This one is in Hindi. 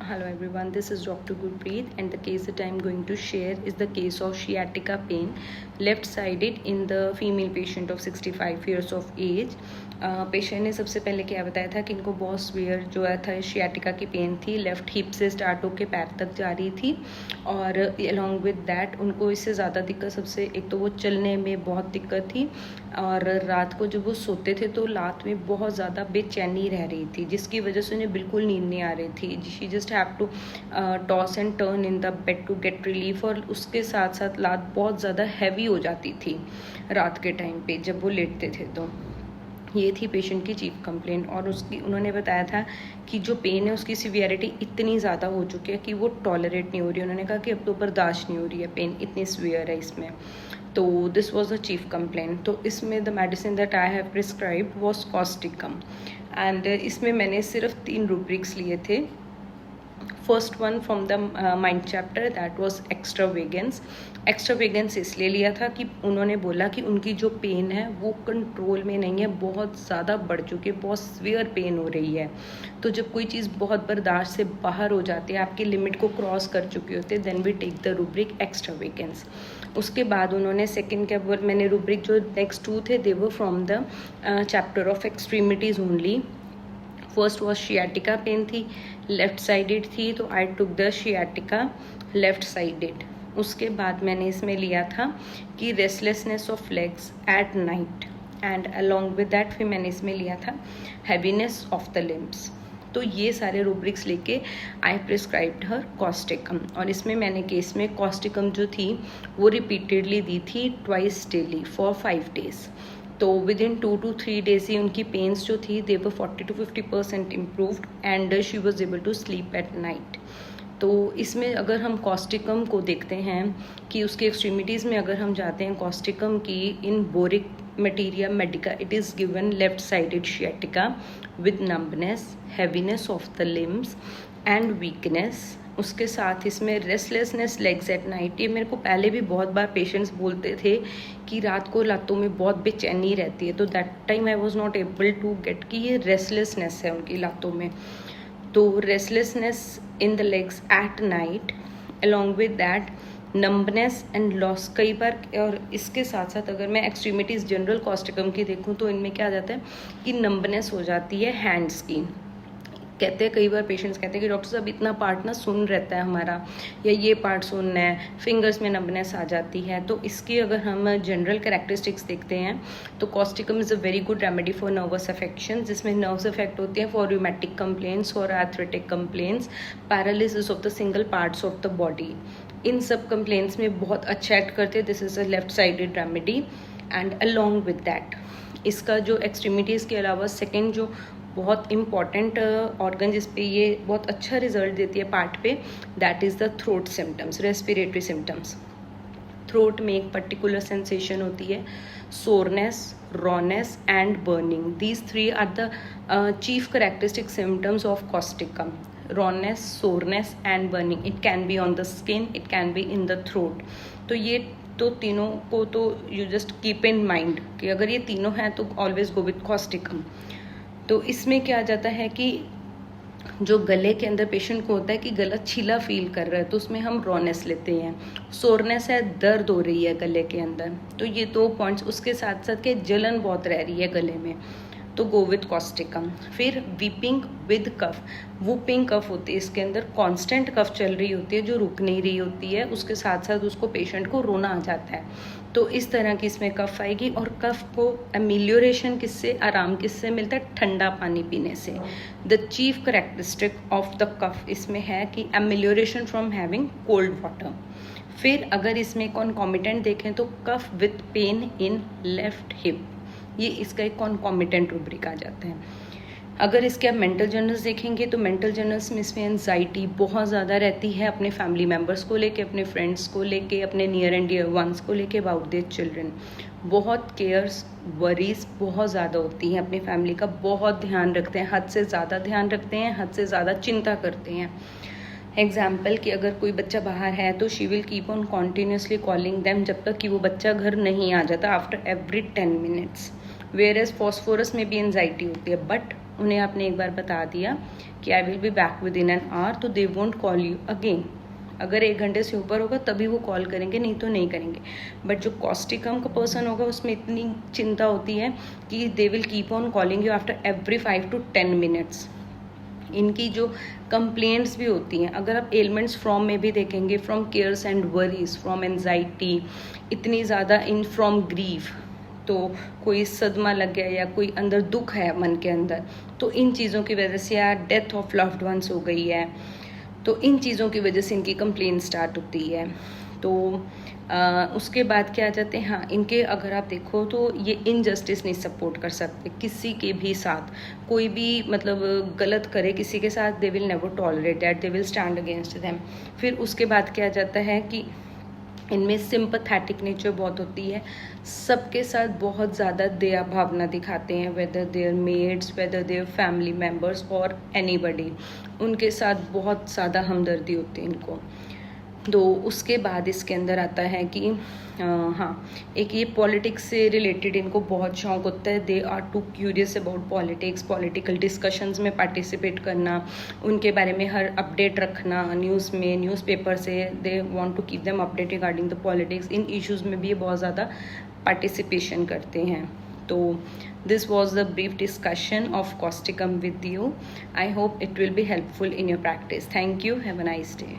Hello everyone, this is Dr. Gurpreet and the case that I am going to share is the case of sciatica pain left-sided in the female patient of 65 years of age. Patient ने सबसे पहले क्या बताया था कि इनको बहुत सीवियर जो है था sciatica की पेन थी, लेफ्ट हिप से स्टार्ट होकर पैर तक जा रही थी और अलॉन्ग विद दैट उनको इससे ज़्यादा दिक्कत सबसे एक तो वो चलने में बहुत दिक्कत थी और रात को जब वो सोते थे तो रात में बहुत ज़्यादा बेचैनी रह रही थी जिसकी वजह से उन्हें बिल्कुल नींद नहीं आ रही थी. She just have to toss and turn in the bed to get relief और उसके साथ साथ रात बहुत ज़्यादा हैवी हो जाती थी रात के टाइम पे जब वो लेटते थे. तो ये थी पेशेंट की चीफ कंप्लेंट और उन्होंने बताया था कि जो पेन है उसकी सिवियरिटी इतनी ज़्यादा हो चुकी है कि वो टॉलरेट नहीं हो रही. उन्होंने कहा कि अब तो बर्दाश्त नहीं हो रही है, पेन इतनी सिवियर है इसमें. तो this was the chief complaint. तो इसमें the medicine that I have prescribed was Causticum and इसमें मैंने सिर्फ 3 रूब्रिक्स लिए थे. First one from the mind chapter that was extravagance. Extravagance इसलिए लिया था कि उन्होंने बोला कि उनकी जो पेन है वो कंट्रोल में नहीं है, बहुत ज़्यादा बढ़ चुकी है, बहुत सीवियर पेन हो रही है. तो जब कोई चीज़ बहुत बर्दाश्त से बाहर हो जाती है, आपकी लिमिट को क्रॉस कर चुकी होती है, then we take the rubric extravagance. उसके बाद उन्होंने सेकेंड क्या बोल मैंने रूब्रिक जो नेक्स्ट 2 थे they were from the chapter of extremities only. First was sciatica pain थी, लेफ्ट साइडेड थी, तो I took the sciatica left sided. उसके बाद मैंने इसमें लिया था कि restlessness of legs at night and along with that फिर मैंने इसमें लिया था हैवीनेस ऑफ द लिम्स. तो ये सारे रूब्रिक्स लेके आई प्रिस्क्राइब्ड हर कॉस्टिकम और इसमें मैंने केस में कॉस्टिकम जो थी वो रिपीटेडली दी थी ट्वाइस डेली फॉर 5 days. तो विद इन 2 to 3 days ही उनकी पेन्स जो थी they were 40 to 50% improved and she was able to sleep at night. तो इसमें अगर हम कॉस्टिकम को देखते हैं कि उसके एक्सट्रीमिटीज़ में अगर हम जाते हैं कॉस्टिकम की in Boericke materia medica it is given left sided sciatica with numbness, heaviness of the limbs and weakness. उसके साथ इसमें रेस्टलेसनेस लेग्स एट नाइट. ये मेरे को पहले भी बहुत बार पेशेंट्स बोलते थे कि रात को लातों में बहुत बेचैनी रहती है, तो that time I was not able to get कि ये रेस्टलेसनेस है उनकी लातों में. तो restlessness in the legs at night along with that numbness and loss कई बार. और इसके साथ साथ अगर मैं एक्सट्रीमिटीज़ जनरल कॉस्टिकम की देखूँ तो इनमें क्या आ जाता है कि नम्बनेस हो जाती है हैंड्स की. कहते हैं कई बार पेशेंट्स कहते हैं कि डॉक्टर साहब इतना पार्ट ना सुन रहता है हमारा या ये पार्ट सुनना है, फिंगर्स में नंबनेस आ जाती है. तो इसकी अगर हम जनरल कैरेक्टरिस्टिक्स देखते हैं तो causticum is a very good remedy for nervous affection जिसमें नर्व्स अफेक्ट होती हैं for rheumatic complaints, for arthritic complaints, paralysis of the single parts of the body. इन सब कंप्लेंट्स में बहुत अच्छा एक्ट करते हैं. This is a left sided remedy and along with that इसका जो एक्सट्रीमिटीज़ के अलावा सेकेंड जो बहुत इंपॉर्टेंट ऑर्गन जिस पे ये बहुत अच्छा रिजल्ट देती है पार्ट पे that is the throat symptoms, respiratory symptoms. Throat में एक पर्टिकुलर सेंसेशन होती है, soreness, rawness and burning. These 3 are the chief characteristic symptoms of causticum. Rawness, soreness and burning. It can be on the skin, it can be in the throat. तो ये तो तीनों को तो you just keep in mind कि अगर ये तीनों हैं तो ऑलवेज गो विथ कॉस्टिकम. तो इसमें क्या आ जाता है कि जो गले के अंदर पेशेंट को होता है कि गला छीला फील कर रहा है तो उसमें हम रॉनेस लेते हैं. सोरनेस है, दर्द हो रही है गले के अंदर, तो ये 2 पॉइंट्स. उसके साथ साथ के जलन बहुत रह रही है गले में तो गो विथ कॉस्टिकम. फिर weeping with cough. Whooping cough होती है, इसके अंदर कांस्टेंट कफ चल रही होती है जो रुक नहीं रही होती है, उसके साथ साथ उसको पेशेंट को रोना आ जाता है. तो इस तरह की इसमें कफ आएगी. और कफ को एमिलियोरेशन किससे, आराम किससे मिलता है, ठंडा पानी पीने से. The chief characteristic of the cough इसमें है कि amelioration from having cold water. फिर अगर इसमें कॉन्कॉमिटेंट देखें तो cough with pain in left hip, ये इसका एक कॉन्कॉमिटेंट रूब्रिक आ जाता है. अगर इसके आप मेंटल जर्नल्स देखेंगे तो मेंटल जर्नल्स में इसमें एंजाइटी बहुत ज़्यादा रहती है अपने फैमिली मेम्बर्स को लेके, अपने फ्रेंड्स को लेके, अपने नियर एंड डियर वंस को लेके, अबाउट देयर चिल्ड्रन. बहुत केयर्स, वरीज बहुत ज़्यादा होती हैं, अपनी फैमिली का बहुत ध्यान रखते हैं, हद से ज़्यादा ध्यान रखते हैं, हद से ज़्यादा चिंता करते हैं. एग्जाम्पल कि अगर कोई बच्चा बाहर है तो she will keep on continuously calling them जब तक कि वो बच्चा घर नहीं आ जाता, after every 10 minutes. Whereas phosphorus में भी एंजाइटी होती है बट उन्हें आपने एक बार बता दिया कि I will be back within an hour, तो they won't call you again. अगर 1 घंटे से ऊपर होगा तभी वो कॉल करेंगे, नहीं तो नहीं करेंगे। बट जो कॉस्टिकम का पर्सन होगा उसमें इतनी चिंता होती है कि they will keep on calling you after every 5 to 10 minutes. इनकी जो कंप्लेंट्स भी होती हैं, अगर आप एलिमेंट्स फ्रॉम में भी देखेंगे, from cares and worries, from anxiety, इतनी ज़्यादा इन फ्रॉम ग्रीफ, तो कोई सदमा लग गया या कोई अंदर दुख है मन के अंदर, तो इन चीज़ों की वजह से, या डेथ ऑफ लव्ड वंस हो गई है, तो इन चीज़ों की वजह से इनकी कंप्लेंट स्टार्ट होती है। तो उसके बाद क्या आ जाते हैं, हाँ, इनके अगर आप देखो तो ये इनजस्टिस नहीं सपोर्ट कर सकते किसी के भी साथ। कोई भी मतलब गलत करे किसी के साथ, they will never tolerate that, they will stand against them. फिर उसके बाद क्या आ जाता है कि इनमें सिंपथेटिक नेचर बहुत होती है, सबके साथ बहुत ज़्यादा दया भावना दिखाते हैं, whether their maids, whether their family members और एनीबडी, उनके साथ बहुत ज़्यादा हमदर्दी होती है इनको। तो उसके बाद इसके अंदर आता है कि हाँ, एक ये पॉलिटिक्स से रिलेटेड इनको बहुत शौक होता है। They are too curious about politics, political discussions में पार्टिसिपेट करना, उनके बारे में हर अपडेट रखना न्यूज़ में, न्यूज़पेपर से। They want to keep them update regarding the politics. इन इश्यूज़ में भी ये बहुत ज़्यादा पार्टिसिपेशन करते हैं। तो this was the brief discussion of causticum with you. I hope it will be helpful in your practice. Thank you. Have a nice day.